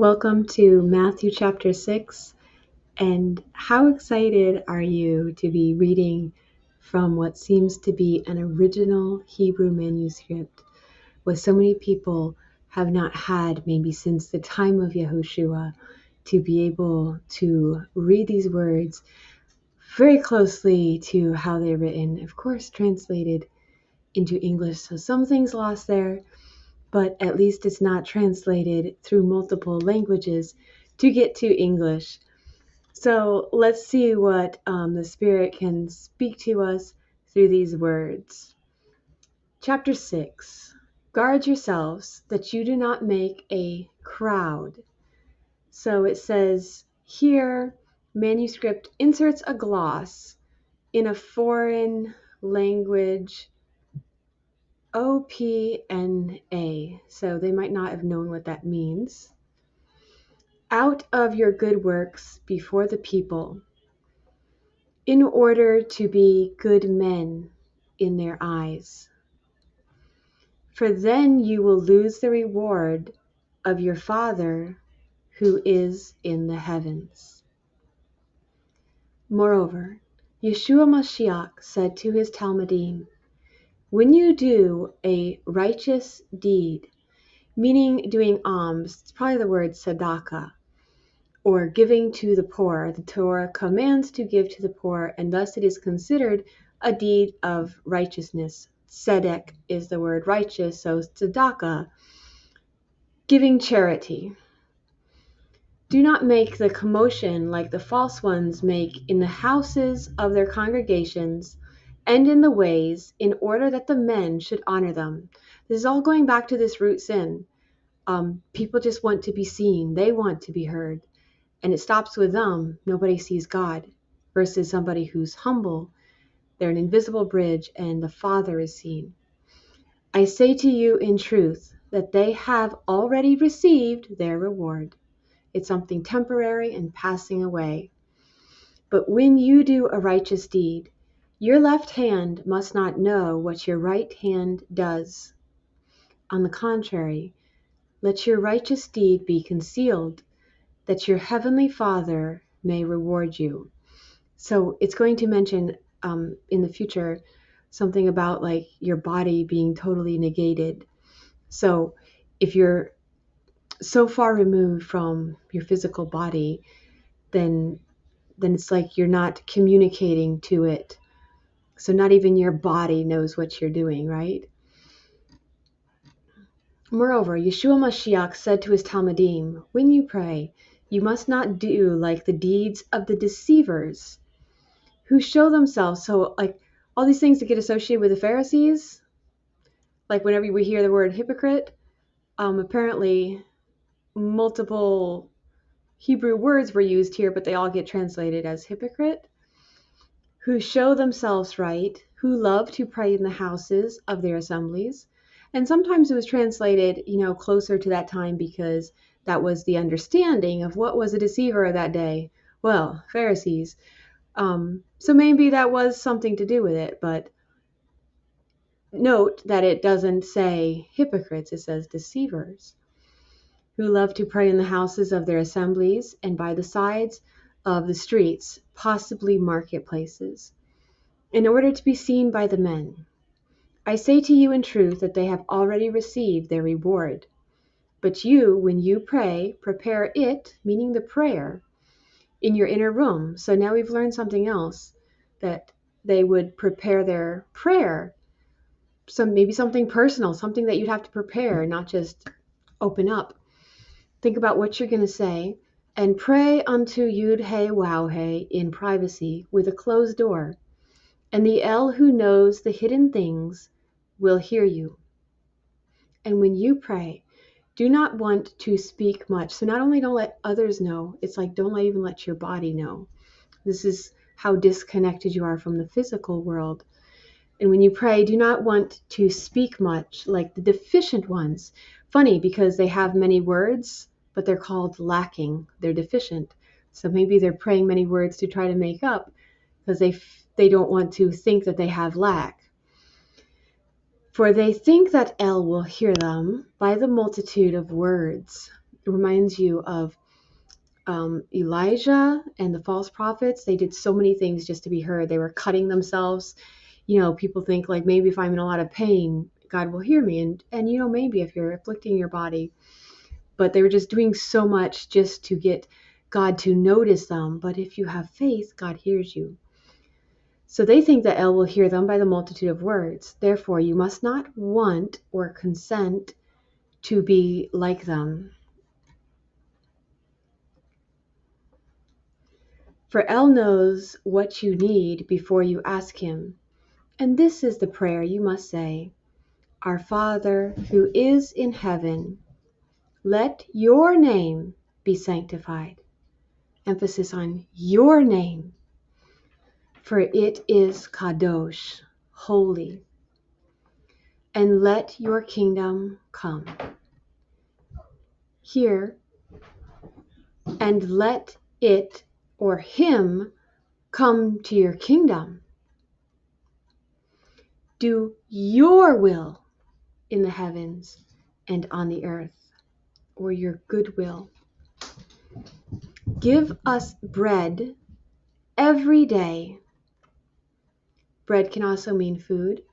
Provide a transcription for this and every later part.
Welcome to Matthew chapter 6. And how excited are you to be reading from what seems to be an original Hebrew manuscript, what so many people have not had maybe since the time of Yahushua, to be able to read these words very closely to how they're written, of course, translated into English. So some things lost there, but at least it's not translated through multiple languages to get to English. So let's see what the Spirit can speak to us through these words. Chapter 6. Guard yourselves that you do not make a crowd. So it says here, manuscript inserts a gloss in a foreign language, OPNA. So they might not have known what that means. Out of your good works before the people, in order to be good men in their eyes. For then you will lose the reward of your Father who is in the heavens. Moreover, Yeshua Mashiach said to his Talmudim, when you do a righteous deed, meaning doing alms, it's probably the word tzedakah, or giving to the poor. The Torah commands to give to the poor, and thus it is considered a deed of righteousness. Tzedek is the word righteous, so tzedakah, giving charity. Do not make the commotion like the false ones make in the houses of their congregations and in the ways, in order that the men should honor them. This is all going back to this root sin. People just want to be seen. They want to be heard. And it stops with them. Nobody sees God, versus somebody who's humble. They're an invisible bridge and the Father is seen. I say to you in truth that they have already received their reward. It's something temporary and passing away. But when you do a righteous deed, your left hand must not know what your right hand does. On the contrary, let your righteous deed be concealed, that your heavenly Father may reward you. So it's going to mention in the future something about like your body being totally negated. So if you're so far removed from your physical body, then it's like you're not communicating to it. So not even your body knows what you're doing, right? Moreover, Yeshua Mashiach said to his Talmudim, when you pray, you must not do like the deeds of the deceivers who show themselves. So like all these things that get associated with the Pharisees, like whenever we hear the word hypocrite, apparently multiple Hebrew words were used here, but they all get translated as hypocrite, who show themselves right, who love to pray in the houses of their assemblies. And sometimes it was translated, closer to that time because that was the understanding of what was a deceiver of that day. Well, Pharisees. So maybe that was something to do with it, but note that it doesn't say hypocrites, it says deceivers, who love to pray in the houses of their assemblies and by the sides of the streets, possibly marketplaces, in order to be seen by the men. I say to you in truth that they have already received their reward. But you, when you pray, prepare it, meaning the prayer, in your inner room. So now we've learned something else, that they would prepare their prayer, maybe something personal, something that you'd have to prepare, not just open up. Think about what you're going to say, and pray unto Yud He Waw He in privacy with a closed door. And the El who knows the hidden things will hear you. And when you pray, do not want to speak much. So not only don't let others know, it's like don't even let your body know. This is how disconnected you are from the physical world. And when you pray, do not want to speak much like the deficient ones. Funny, because they have many words, but they're called lacking. They're deficient. So maybe they're praying many words to try to make up because they don't want to think that they have lack. For they think that El will hear them by the multitude of words. reminds you of Elijah and the false prophets. They did so many things just to be heard. They were cutting themselves. People think like, maybe if I'm in a lot of pain, God will hear me. And maybe if you're afflicting your body, but they were just doing so much just to get God to notice them. But if you have faith, God hears you. So they think that El will hear them by the multitude of words. Therefore, you must not want or consent to be like them. For El knows what you need before you ask him. And this is the prayer you must say. Our Father, who is in heaven, let your name be sanctified. Emphasis on your name. For it is Kadosh, holy. And let your kingdom come. Here, and let it or him come to your kingdom. Do your will in the heavens and on the earth, or your good will. Give us bread every day. Bread can also mean food,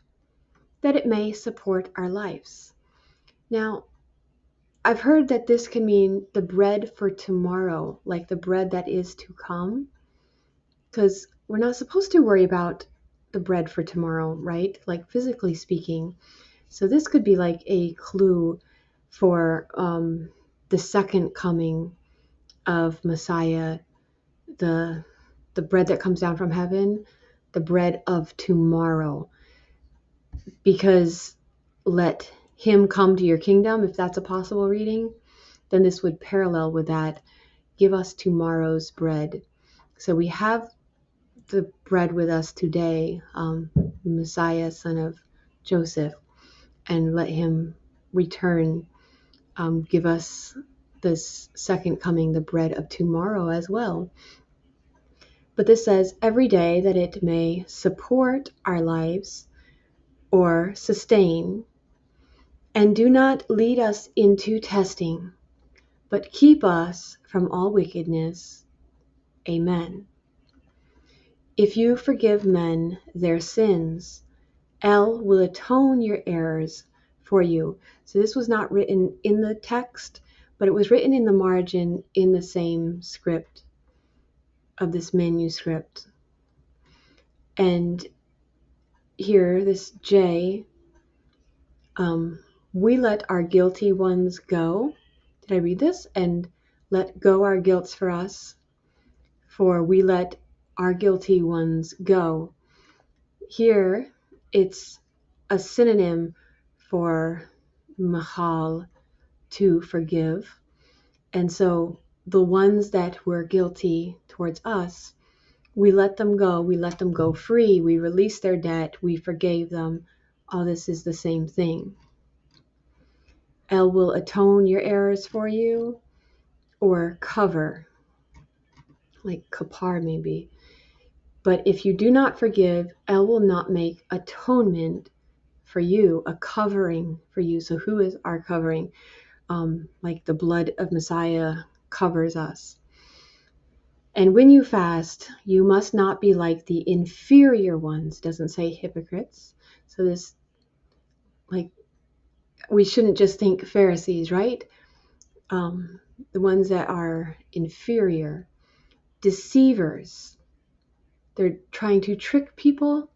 that it may support our lives. Now, I've heard that this can mean the bread for tomorrow, like the bread that is to come, because we're not supposed to worry about the bread for tomorrow, right? Like physically speaking. So this could be like a clue for the second coming of Messiah, the bread that comes down from heaven, the bread of tomorrow. Because let him come to your kingdom, if that's a possible reading, then this would parallel with that. Give us tomorrow's bread. So we have the bread with us today, Messiah, son of Joseph, and let him return, give us this second coming, the bread of tomorrow as well. But this says every day, that it may support our lives or sustain, and do not lead us into testing, but keep us from all wickedness. Amen. If you forgive men their sins, El will atone your errors for you. So this was not written in the text, but it was written in the margin in the same script of this manuscript. And here, this J, we let our guilty ones go. Did I read this? And let go our guilts for us, for we let our guilty ones go. Here, it's a synonym for mahal, to forgive. And so the ones that were guilty towards us, we let them go. We let them go free. We released their debt. We forgave them. All this is the same thing. El will atone your errors for you, or cover, like kapar maybe. But if you do not forgive, El will not make atonement for you, a covering for you. So who is our covering? Like the blood of Messiah covers us. And when you fast, you must not be like the inferior ones. Doesn't say hypocrites. So this, like, we shouldn't just think Pharisees, right? The ones that are inferior, deceivers. They're trying to trick people,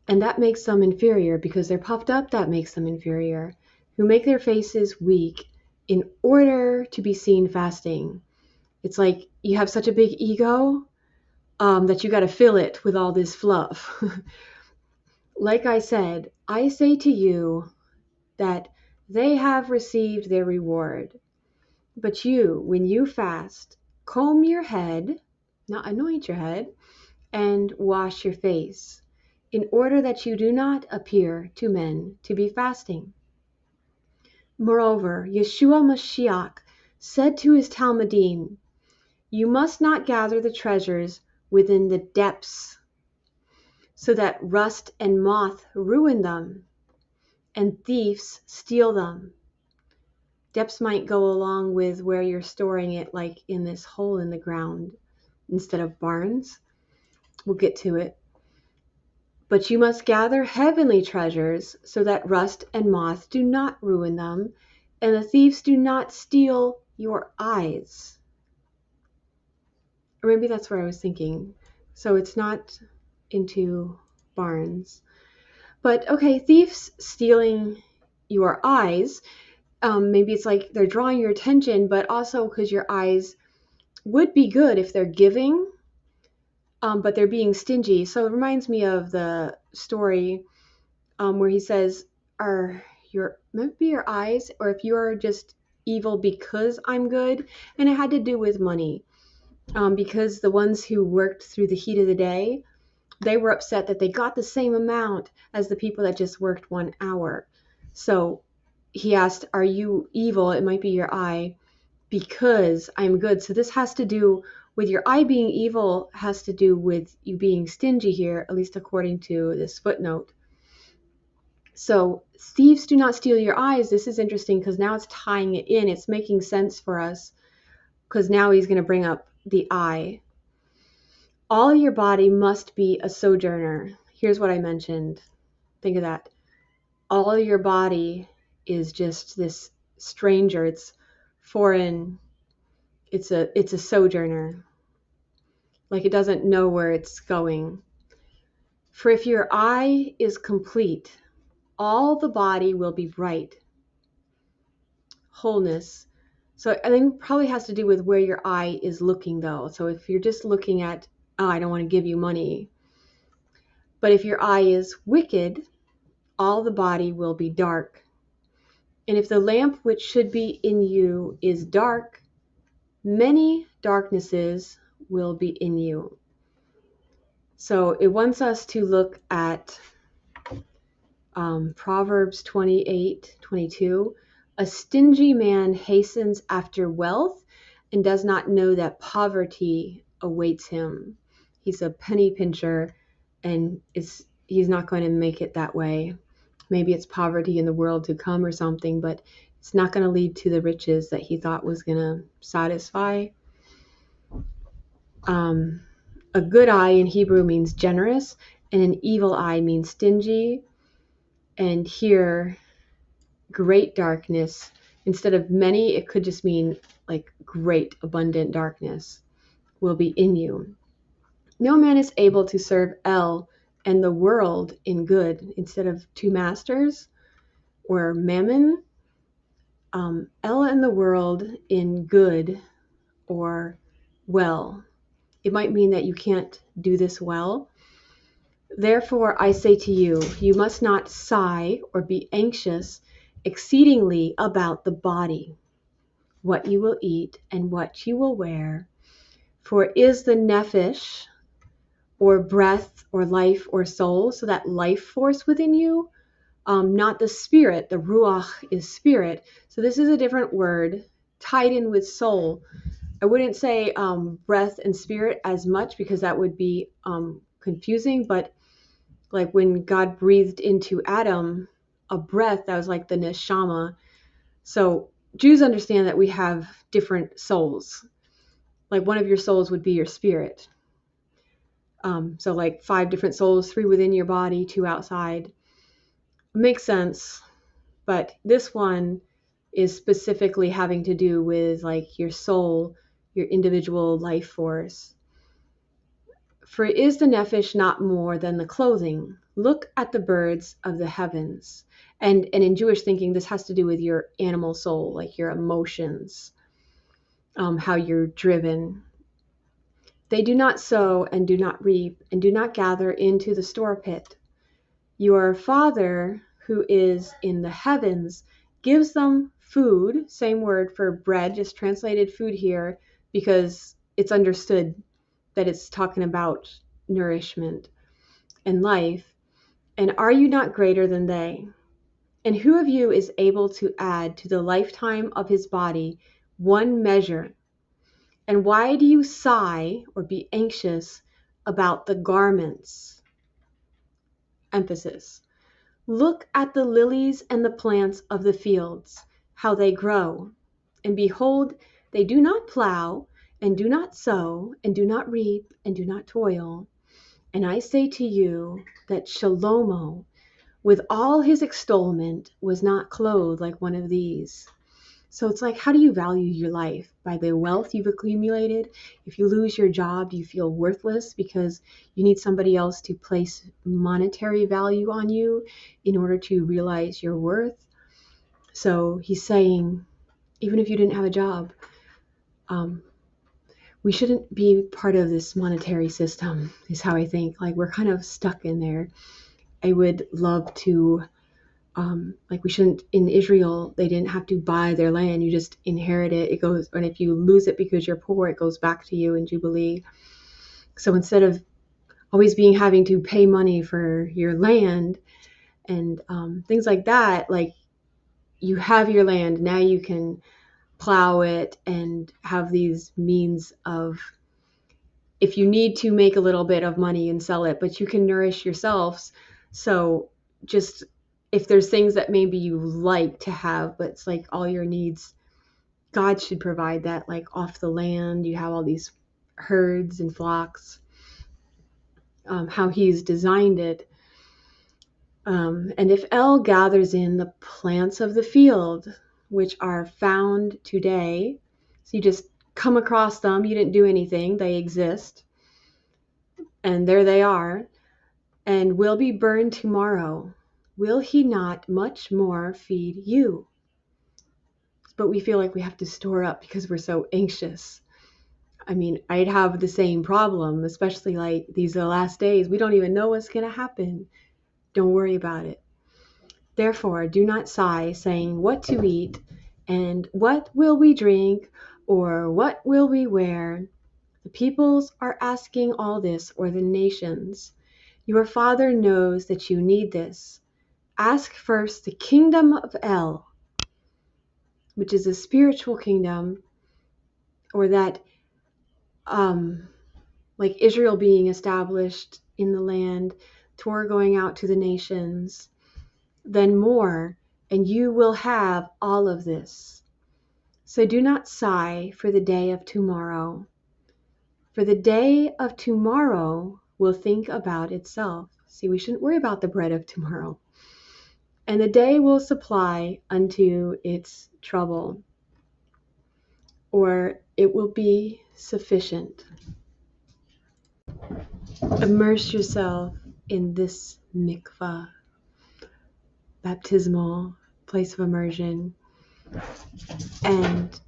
and that makes them inferior because they're puffed up. That makes them inferior. Who make their faces weak in order to be seen fasting. It's like you have such a big ego that you got to fill it with all this fluff. Like I said, I say to you that they have received their reward. But you, when you fast, comb your head, not anoint your head, and wash your face, in order that you do not appear to men to be fasting. Moreover, Yeshua Mashiach said to his Talmudim, you must not gather the treasures within the depths, so that rust and moth ruin them, and thieves steal them. Depths might go along with where you're storing it, like in this hole in the ground instead of barns. We'll get to it. But you must gather heavenly treasures so that rust and moth do not ruin them, and the thieves do not steal your eyes. Or maybe that's where I was thinking. So it's not into barns. But okay, thieves stealing your eyes. Maybe it's like they're drawing your attention, but also because your eyes would be good if they're giving, but they're being stingy. So it reminds me of the story where he says, "Are maybe your eyes, or if you are just evil because I'm good," and it had to do with money, because the ones who worked through the heat of the day, they were upset that they got the same amount as the people that just worked 1 hour. So he asked, "Are you evil?" It might be your eye, because I'm good. So this has to do with your eye being evil, has to do with you being stingy here, at least according to this footnote. So thieves do not steal your eyes. This is interesting because now it's tying it in. It's making sense for us because now he's going to bring up the eye. All your body must be a sojourner. Here's what I mentioned. Think of that. All your body is just this stranger. It's foreign. It's a sojourner. Like it doesn't know where it's going. For if your eye is complete, all the body will be bright. Wholeness. So I think it probably has to do with where your eye is looking though. So if you're just looking at, oh, I don't want to give you money. But if your eye is wicked, all the body will be dark. And if the lamp which should be in you is dark, many darknesses will be in you. So it wants us to look at Proverbs 28:22. A stingy man hastens after wealth and does not know that poverty awaits him. He's a penny pincher and he's not going to make it that way. Maybe it's poverty in the world to come or something, but it's not going to lead to the riches that he thought was going to satisfy. A good eye in Hebrew means generous, and an evil eye means stingy. And here, great darkness, instead of many, it could just mean like great, abundant darkness will be in you. No man is able to serve El and the world in good instead of two masters, or mammon. El and the world in good or well. It might mean that you can't do this well. Therefore, I say to you, you must not sigh or be anxious exceedingly about the body, what you will eat and what you will wear. For is the nephesh, or breath, or life, or soul, so that life force within you, not the spirit. The ruach is spirit. So this is a different word tied in with soul. I wouldn't say breath and spirit as much because that would be confusing, but like when God breathed into Adam a breath, that was like the neshama. So Jews understand that we have different souls. Like one of your souls would be your spirit. So like 5 different souls, 3 within your body, 2 outside. Makes sense. But this one is specifically having to do with like your soul, your individual life force. For is the nephesh not more than the clothing? Look at the birds of the heavens. And in Jewish thinking, this has to do with your animal soul, like your emotions, how you're driven. They do not sow and do not reap and do not gather into the store pit. Your Father who is in the heavens gives them food, same word for bread, just translated food here because it's understood that it's talking about nourishment and life. And are you not greater than they? And who of you is able to add to the lifetime of his body 1 measure? And why do you sigh or be anxious about the garments? Emphasis. Look at the lilies and the plants of the fields, how they grow. And behold, they do not plow, and do not sow, and do not reap, and do not toil. And I say to you that Shalomo, with all his extolment, was not clothed like one of these. So it's like, how do you value your life? By the wealth you've accumulated? If you lose your job, do you feel worthless because you need somebody else to place monetary value on you in order to realize your worth? So he's saying, even if you didn't have a job, we shouldn't be part of this monetary system, is how I think. Like, we're kind of stuck in there. I would love to, like, we shouldn't, in Israel, they didn't have to buy their land. You just inherit it. It goes, and if you lose it because you're poor, it goes back to you in Jubilee. So instead of always having to pay money for your land and things like that, like, you have your land, now you can plow it and have these means of, if you need to make a little bit of money and sell it, but you can nourish yourselves. So just, if there's things that maybe you like to have, but it's like all your needs, God should provide that, like off the land. You have all these herds and flocks, how he's designed it. And if El gathers in the plants of the field, which are found today, so you just come across them, you didn't do anything, they exist, and there they are, and will be burned tomorrow, will he not much more feed you? But we feel like we have to store up because we're so anxious. I mean, I'd have the same problem, especially like these are the last days. We don't even know what's going to happen. Don't worry about it. Therefore, do not sigh, saying, what to eat, and what will we drink, or what will we wear? The peoples are asking all this, or the nations. Your Father knows that you need this. Ask first the kingdom of El, which is a spiritual kingdom, or that, like Israel being established in the land, Torah going out to the nations, then more, and you will have all of this. So do not sigh for the day of tomorrow, for the day of tomorrow will think about itself. See, we shouldn't worry about the bread of tomorrow. And the day will supply unto its trouble, or it will be sufficient. Immerse yourself in this mikvah, baptismal place of immersion, and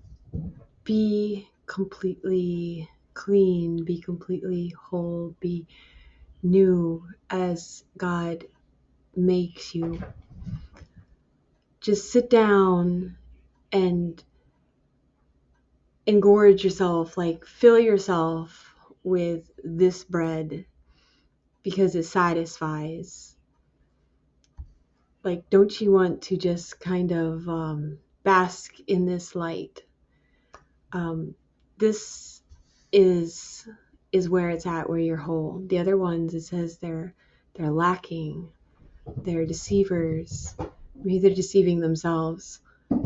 be completely clean, be completely whole, be new as God makes you. Just sit down and engorge yourself, like fill yourself with this bread because it satisfies. Like, don't you want to just kind of bask in this light? This is where it's at, where you're whole. The other ones, it says they're lacking, they're deceivers. Maybe they're deceiving themselves.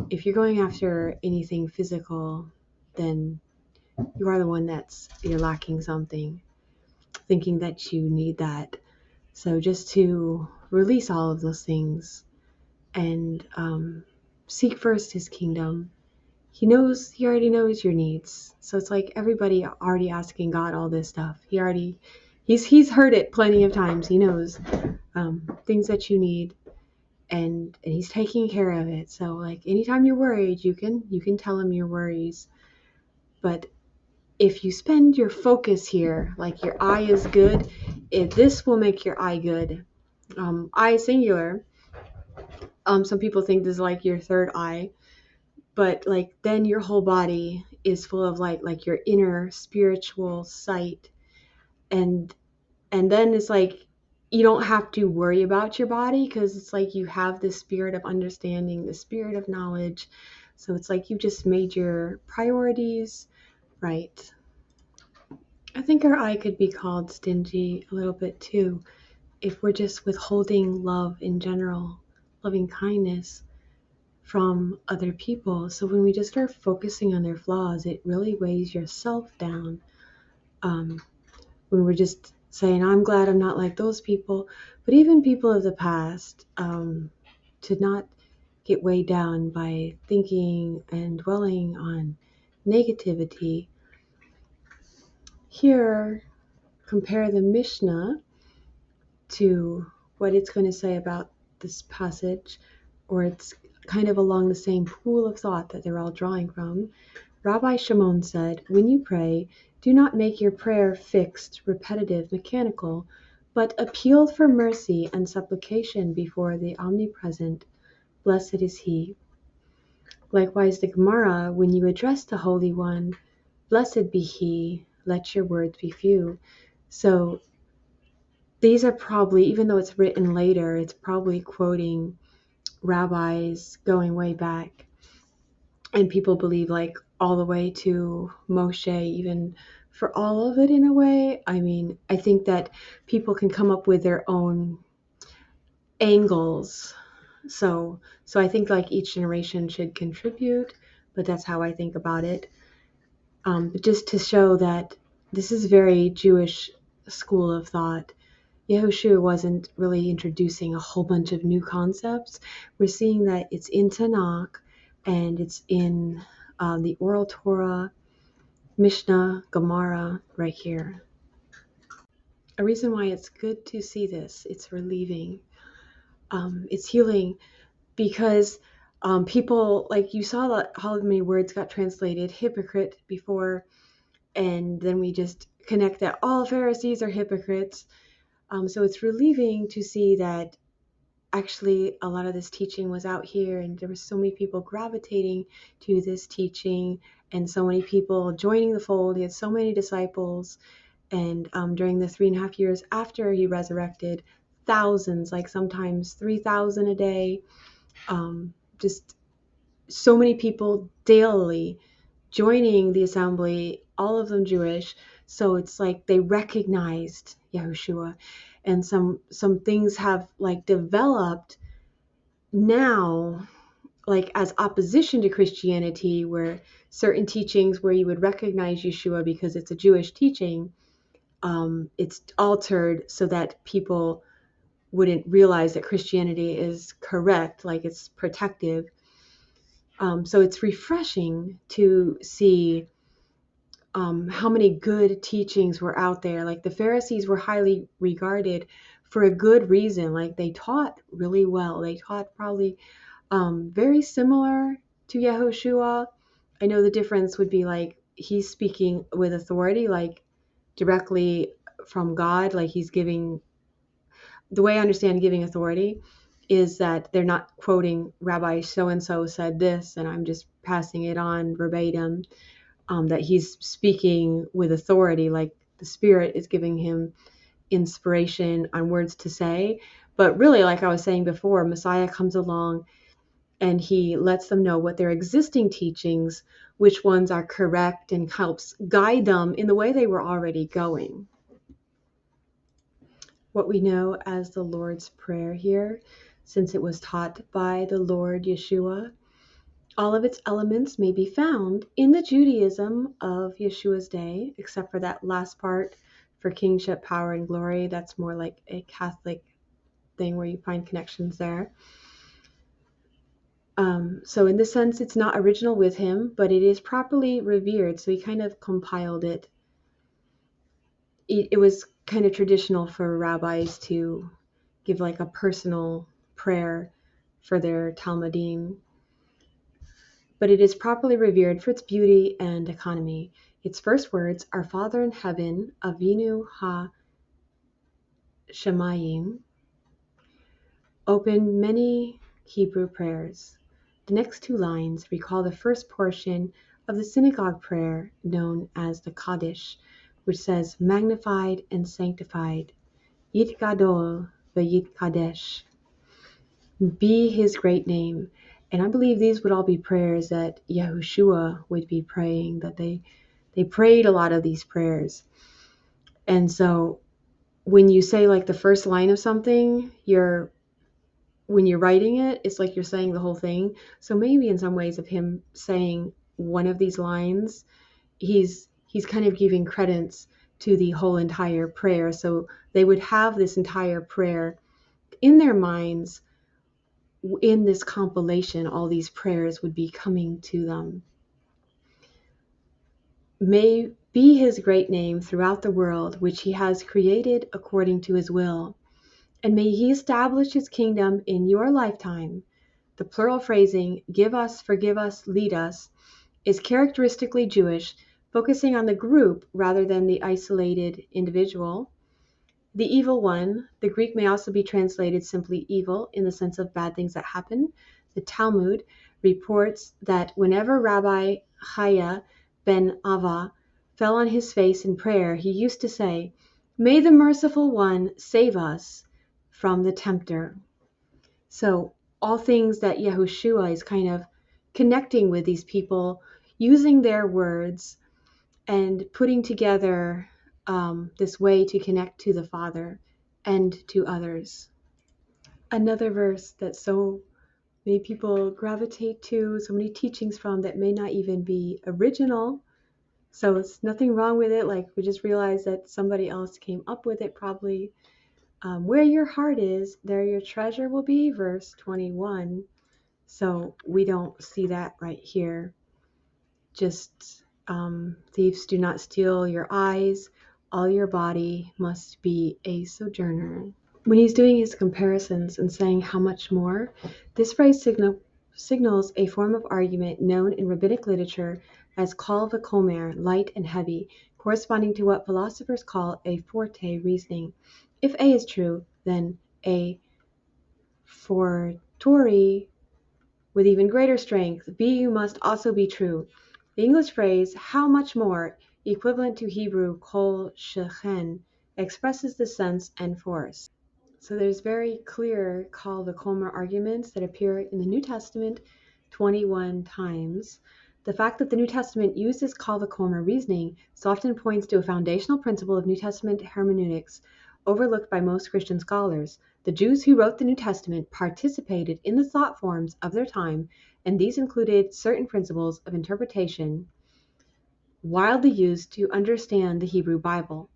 If you're going after anything physical, then you are the one you're lacking something, thinking that you need that. So just to release all of those things and seek first his kingdom. He already knows your needs. So it's like everybody already asking God all this stuff. He's heard it plenty of times. He knows things that you need, and he's taking care of it. So like anytime you're worried, you can tell him your worries. But if you spend your focus here, like your eye is good, if this will make your eye good. Eye singular. Some people think this is like your third eye, but like then your whole body is full of light, like your inner spiritual sight, and then it's like you don't have to worry about your body because it's like you have the spirit of understanding, the spirit of knowledge. So it's like you just made your priorities right. I think our eye could be called stingy a little bit too, if we're just withholding love in general, loving kindness from other people. So when we just start focusing on their flaws, it really weighs yourself down. When we're just saying, I'm glad I'm not like those people, but even people of the past, to not get weighed down by thinking and dwelling on negativity. Here, compare the Mishnah to what it's going to say about this passage, or it's kind of along the same pool of thought that they're all drawing from. Rabbi Shimon said, when you pray, do not make your prayer fixed, repetitive, mechanical, but appeal for mercy and supplication before the omnipresent. Blessed is he. Likewise, the Gemara, when you address the Holy One, blessed be he, let your words be few. So these are probably, even though it's written later, it's probably quoting rabbis going way back. And people believe like all the way to Moshe, even for all of it in a way. I mean, I think that people can come up with their own angles. So I think like each generation should contribute, but that's how I think about it. But just to show that this is very Jewish school of thought. Yehoshua wasn't really introducing a whole bunch of new concepts. We're seeing that it's in Tanakh and it's in the Oral Torah, Mishnah, Gemara, right here. A reason why it's good to see this, it's relieving, it's healing, because people, like you saw that how many words got translated hypocrite before, and then we just connect that all Pharisees are hypocrites. So it's relieving to see that actually a lot of this teaching was out here, and there were so many people gravitating to this teaching and so many people joining the fold. He had so many disciples, and during the 3.5 years after he resurrected, thousands, like sometimes 3,000 a day, just so many people daily joining the assembly, all of them Jewish. So it's like they recognized Yahushua, and some things have like developed now, like as opposition to Christianity, where certain teachings where you would recognize Yeshua because it's a Jewish teaching, it's altered so that people wouldn't realize that Christianity is correct, like it's protective. So it's refreshing to see how many good teachings were out there. Like the Pharisees were highly regarded for a good reason. Like they taught really well. They taught probably very similar to Yehoshua. I know the difference would be like he's speaking with authority, like directly from God. Like he's giving, the way I understand giving authority is that they're not quoting Rabbi so-and-so said this and I'm just passing it on verbatim. That he's speaking with authority, like the Spirit is giving him inspiration on words to say. But really, like I was saying before, Messiah comes along and he lets them know what their existing teachings, which ones are correct, and helps guide them in the way they were already going. What we know as the Lord's Prayer here, since it was taught by the Lord Yeshua, all of its elements may be found in the Judaism of Yeshua's day, except for that last part for kingship, power, and glory. That's more like a Catholic thing where you find connections there. So in this sense, it's not original with him, but it is properly revered. So he kind of compiled it. It was kind of traditional for rabbis to give like a personal prayer for their Talmudim. But it is properly revered for its beauty and economy. Its first words, Our Father in Heaven, Avinu ha-Shamayim, open many Hebrew prayers. The next two lines recall the first portion of the synagogue prayer known as the Kaddish, which says, magnified and sanctified, Yit Gadol v'Yit Kadesh, be his great name. And I believe these would all be prayers that Yahushua would be praying, that they prayed a lot of these prayers. And so when you say like the first line of something, you're when you're writing it, it's like you're saying the whole thing. So maybe in some ways of him saying one of these lines, he's kind of giving credence to the whole entire prayer. So they would have this entire prayer in their minds. In this compilation, all these prayers would be coming to them. May be his great name throughout the world, which he has created according to his will. And may he establish his kingdom in your lifetime. The plural phrasing, give us, forgive us, lead us, is characteristically Jewish, focusing on the group rather than the isolated individual. The evil one, the Greek may also be translated simply evil in the sense of bad things that happen. The Talmud reports that whenever Rabbi Chaya ben Ava fell on his face in prayer, he used to say, "May the merciful one save us from the tempter." So all things that Yahushua is kind of connecting with these people, using their words and putting together this way to connect to the Father and to others. Another verse that so many people gravitate to, so many teachings from that may not even be original. So it's nothing wrong with it. Like we just realized that somebody else came up with it probably. Where your heart is, there your treasure will be, verse 21. So we don't see that right here. Just thieves do not steal your eyes. All your body must be a sojourner. When he's doing his comparisons and saying how much more, this phrase signals a form of argument known in rabbinic literature as kal v'chomer, light and heavy, corresponding to what philosophers call a forte reasoning. If A is true, then a fortiori with even greater strength, B must also be true. The English phrase how much more, equivalent to Hebrew kol shechen, expresses the sense and force. So there's very clear kal v'chomer arguments that appear in the New Testament 21 times. The fact that the New Testament uses kal v'chomer reasoning so often points to a foundational principle of New Testament hermeneutics overlooked by most Christian scholars. The Jews who wrote the New Testament participated in the thought forms of their time, and these included certain principles of interpretation widely used to understand the Hebrew Bible.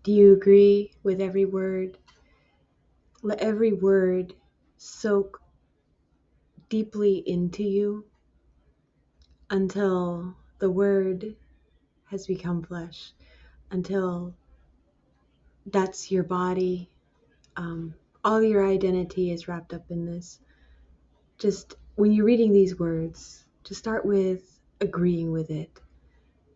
Do you agree with every word? Let every word soak deeply into you until the word has become flesh, until that's your body. All your identity is wrapped up in this. Just when you're reading these words, just start with agreeing with it,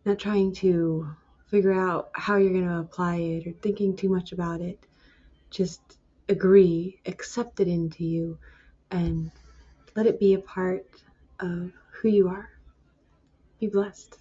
not trying to figure out how you're going to apply it or thinking too much about it. Just agree, accept it into you, and let it be a part of who you are. Be blessed.